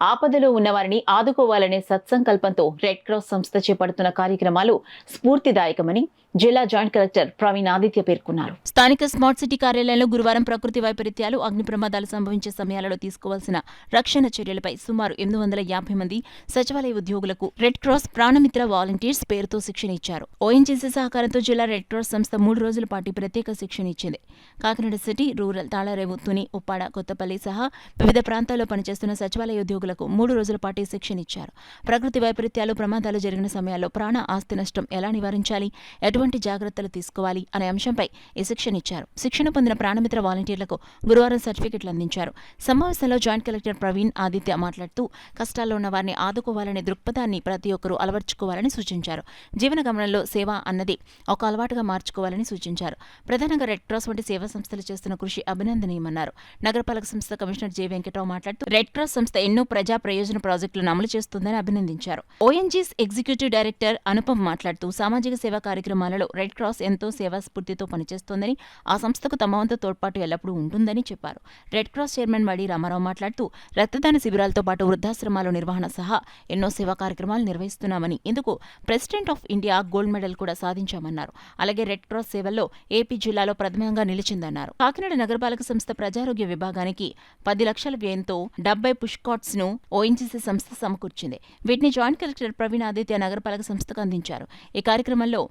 ఆపదలో ఉన్నవారిని ఆదుకోవాలనే సత్సంకల్పంతో red cross సంస్థ చేపడుతున్న కార్యక్రమాలు స్ఫూర్తిదాయకమని జిల్లా జాయింట్ కలెక్టర్ ప్రవీణ్ ఆదిత్య పేర్కొన్నారు. స్థానిక స్మార్ట్ సిటీ కార్యాలయంలో గురువారం ప్రకృతి వైపరీత్యాలు, అగ్ని ప్రమాదాలు సంభవించే సమయాలలో తీసుకోవాల్సిన రక్షణ చర్యలపై సుమారు 850 మంది సచివాలయ ఉద్యోగులకు రెడ్ క్రాస్ ప్రాణమిత్ర వాలంటీర్స్ పేరుతో శిక్షణ ఇచ్చారు. ఓఎన్జీసీ సహకారంతో జిల్లా రెడ్ క్రాస్ సంస్థ 3 రోజుల పాటు ప్రత్యేక శిక్షణ ఇచ్చింది. కాకినాడ సిటీ, రూరల్, తాళరేవు, తుని, ఉప్పాడ, కొత్తపల్లి సహా వివిధ ప్రాంతాల్లో పనిచేస్తున్న సచివాలయ ఉద్యోగులకు 3 రోజుల పాటు శిక్షణ ఇచ్చారు. ప్రకృతి వైపరీత్యాలు, ప్రమాదాలు జరిగిన సమయాల్లో ప్రాణ ఆస్తి నష్టం ఎలా నివారించాలి, ఎటువంటి జాగ్రత్తలు తీసుకోవాలి అనే అంశంపై ఈ శిక్షణ ఇచ్చారు. శిక్షణ పొందిన ప్రాణమిత్ర వాలంటీర్లకు గురువారం సర్టిఫికెట్లు అందించారు. సమావేశంలో జాయింట్ కలెక్టర్ ప్రవీణ్ ఆదిత్య మాట్లాడుతూ కష్టాల్లో ఉన్న వారిని ఆదుకోవాలనే దృక్పథాన్ని ప్రతి ఒక్కరూ అలవర్చుకోవాలని సూచించారు. జీవన గమనంలో సేవ అన్నది ఒక అలవాటుగా మార్చుకోవాలని సూచించారు. ప్రధానంగా రెడ్ క్రాస్ వంటి సేవా సంస్థలు చేస్తున్న కృషి అభినందనీయమన్నారు. నగరపాలక సంస్థ కమిషనర్ జె వెంకటరావు మాట్లాడుతూ రెడ్ క్రాస్ సంస్థ ఎన్నో ప్రజా ప్రయోజన ప్రాజెక్టులను అమలు చేస్తుందని అభినందించారు. ఓఎన్జీస్ ఎగ్జిక్యూటివ్ డైరెక్టర్ అనుపమ్ మాట్లాడుతూ సామాజిక సేవా కార్యక్రమాలలో రెడ్ క్రాస్ ఎంతో సేవా స్ఫూర్తితో పనిచేస్తోందని, ఆ సంస్థకు తమ వంతు తోడ్పాటు ఎల్లప్పుడూ ఉంటుందని చెప్పారు. రెడ్ క్రాస్ చైర్మన్ మడి రామారావు మాట్లాడుతూ రక్తదాన శిబిరాలతో పాటు వృద్ధాశ్రమాల నిర్వహణ సహా ఎన్నో సేవా కార్యక్రమాలు నిర్వహిస్తున్నామని, ఇందుకు president of India gold medal కూడా సాధించామన్నారు. అలాగే రెడ్ క్రాస్ సేవల్లో ఏపీ జిల్లాలో ప్రథమంగా నిలిచిందన్నారు. కాకినాడ నగరపాలక సంస్థ ప్రజారోగ్య విభాగానికి 10 లక్షల వ్యయంతో 70 పుష్కాట్స్ ను ఓఎన్జీసీ సంస్థ సమకూర్చింది. వీటిని జాయింట్ కలెక్టర్ ప్రవీణ్ ఆదిత్య నగరపాలక సంస్థకు అందించారు. ఈ కార్యక్రమంలో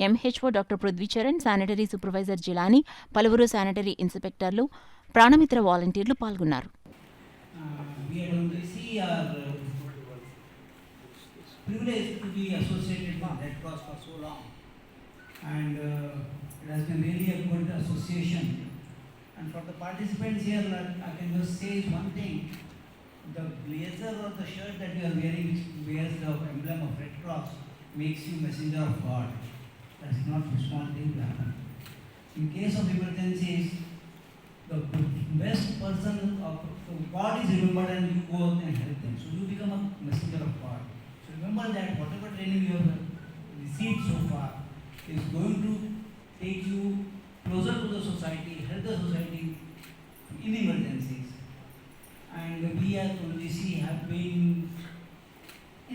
MHO doctor Prithvi Charan, sanitary supervisor Jilani, పలువురు శానిటరీ ఇన్స్పెక్టర్లు, ప్రాణమిత్ర వాలంటీర్లు పాల్గొన్నారు. The blazer or the shirt that you are wearing, which bears the emblem of Red Cross, makes you messenger of God. That's not a small thing to happen. In case of emergencies, the best person of God is remembered and you go and help them. So you become a messenger of God. So remember that whatever training you have received so far is going to take you closer to the society, help the society in emergencies. And we as ONGC have been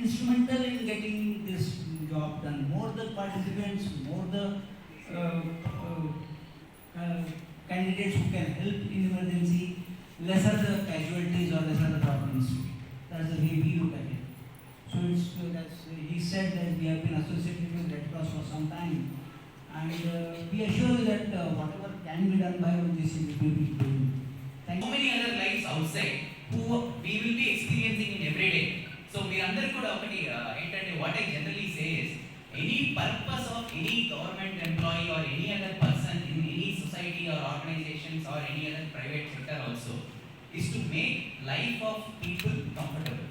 instrumental in getting this job done. More the participants, more the candidates who can help in emergency, lesser the casualties or lesser the problems. That's the way we look at it. So he said that we have been associated with Red Cross for some time, and we assure you that whatever can be done by ONGC will be done. How many other lives outside who we will be experiencing in every day? So we under could what I generally say is any purpose of any government employee or any other person in any society or organizations or any other private sector also is to make life of people comfortable.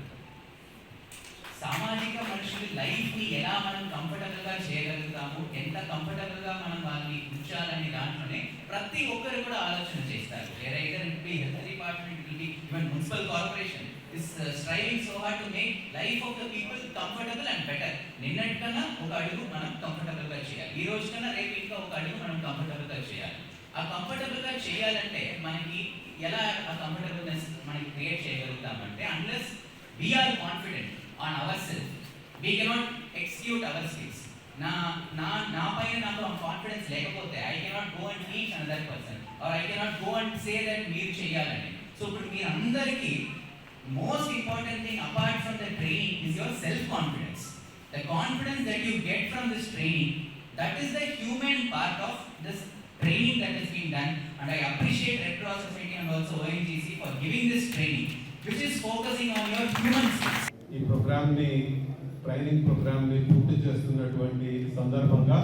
సామాజిక మనుషుల లైఫ్ని ఎలా మనం కంఫర్టబుల్గా చేయగలుగుతాము, ఎంత కంఫర్టబుల్గా మనం వాళ్ళని ఉంచాలనే దాంట్లోనే ప్రతి ఒక్కరు కూడా ఆలోచన చేస్తారు. either it be health department, it will be even municipal corporation is striving so hard to make life of the people comfortable and better. నిన్నటికన్నా ఒక అడుగు మనం కంఫర్టబుల్గా చేయాలి, ఈ రోజు కన్నా రేపు ఇంకా ఒక అడుగు మనం కంఫర్టబుల్గా చేయాలి. ఆ కంఫర్టబుల్గా చేయాలంటే మనకి ఎలా ఆ కంఫర్టబుల్నెస్ మనకి create చేయగలుగుతామంటే unless we are confident on ourselves, we cannot execute our skills. నా పైన నాకు కాన్ఫిడెన్స్ లేకపోతే I cannot go and teach another person or I cannot go and say that మీరు చేయాలని. సో ఇప్పుడు మీ అందరికీ most important thing apart from the training is your self confidence. The confidence that you get from this training, that is the human part of this training that has been done, and I appreciate Red Cross Society and also ONGC for giving this training which is focusing on your human skills. ఈ ప్రోగ్రామ్ని training ప్రోగ్రామ్ని పూర్తి చేస్తున్నటువంటి సందర్భంగా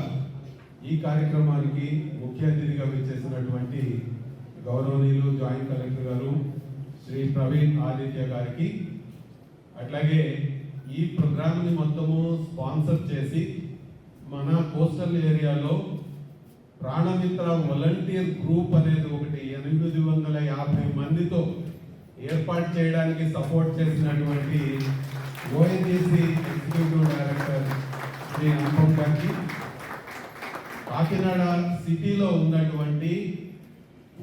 ఈ కార్యక్రమానికి ముఖ్య అతిథిగా విచ్చేసినటువంటి గౌరవనీయులు జాయింట్ కలెక్టర్ గారు శ్రీ ప్రవీణ్ ఆదిత్య గారికి, అట్లాగే ఈ ప్రోగ్రామ్ని మొత్తము స్పాన్సర్ చేసి మన కోస్టల్ ఏరియాలో ప్రాణమిత్ర వాలంటీర్ గ్రూప్ అనేది ఒకటి 850 మందితో ఏర్పాటు చేయడానికి సపోర్ట్ చేసినటువంటి ONGC executive director Shri Anupam గారికి, కాకినాడ సిటీలో ఉన్నటువంటి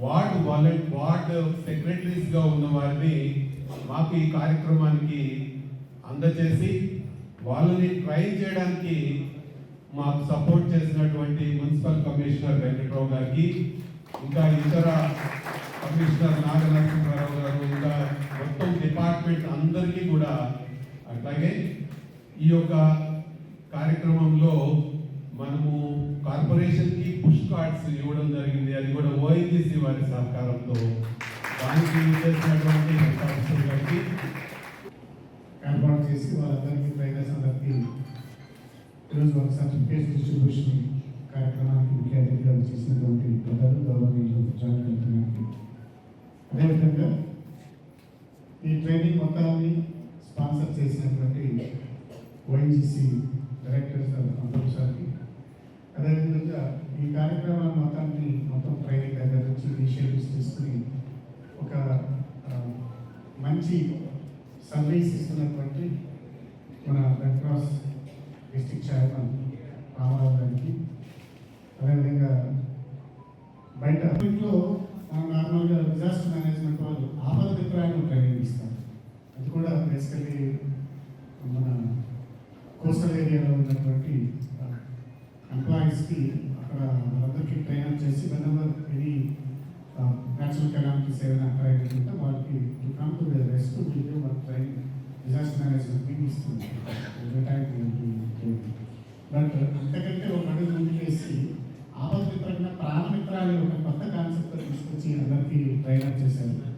వార్డ్ సెక్రటరీస్గా ఉన్న వారిని మాకు ఈ కార్యక్రమానికి అందజేసి వాళ్ళని ట్రైన్ చేయడానికి మాకు సపోర్ట్ చేసినటువంటి మున్సిపల్ కమిషనర్ వెంకట్రావు గారికి, ఇంకా ఇతర కమిషనర్ నాగనరసింహారావు గారు, ఇంకా మొత్తం డిపార్ట్మెంట్ అందరికీ కూడా, అట్లాగే ఈ యొక్క కార్యక్రమంలో మనము కార్పొరేషన్కి పుష్ కార్డ్స్ ఇవ్వడం జరిగింది. అది కూడా ఓఎన్జీసీ వారి సహకారంతో. దానికి చేసినటువంటి హెడ్ ఆఫీసర్ గారికి ఏర్పాటు చేసి వాళ్ళందరికీ ట్రైనర్స్ అందరికీ ఈరోజు ఒక సర్టిఫికేట్ డిస్ట్రిబ్యూషన్ కార్యక్రమానికి ముఖ్య అతిథిగా చేసినటువంటి పెద్దలు గౌరవనీయులు జాయిన్ కలెక్టర్కి, అదేవిధంగా ఈ ట్రైనింగ్ మొత్తాన్ని స్పాన్సర్ చేసినటువంటి ఓఎన్జీసీ డైరెక్టర్ సార్ అంబర్ సార్కి, అదేవిధంగా ఈ కార్యక్రమాన్ని మొత్తం ట్రైనింగ్ దగ్గర నుంచి ఇనిషియేటివ్స్ తీసుకుని ఒక మంచి సర్వీస్ ఇస్తున్నటువంటి మన Red Cross district chairman Ramarao గారికి, అదేవిధంగా బయట ఇంట్లో మనం నార్మల్గా డిజాస్టర్ మేనేజ్మెంట్ వాళ్ళు ఆపద మిత్రాలను ట్రైనింగ్ ఇస్తారు. అది కూడా బేసికలీ మన కోస్టల్ ఏరియాలో ఉన్నటువంటి ఎంప్లాయీస్కి అక్కడ వాళ్ళందరికీ ట్రైన్ చేసి వెనెవర్ ఎనీ న్యాచురల్ కెలామిటీస్ ఏదైనా ట్రైనింగ్ ఉంటే వాళ్ళకి to come to the rescue give వాళ్ళ ట్రైనింగ్ డిజాస్టర్ మేనేజ్మెంట్ ఇస్తుంది. బట్ అంతకంటే ఒక అడుగు ముందుకేసి ఆపద మిత్రంగా ప్రాణమిత్రాలు ఒక కొత్త కాన్సెప్ట్ తీసుకొచ్చి అందరికీ ట్రైన్ అప్ చేశారు.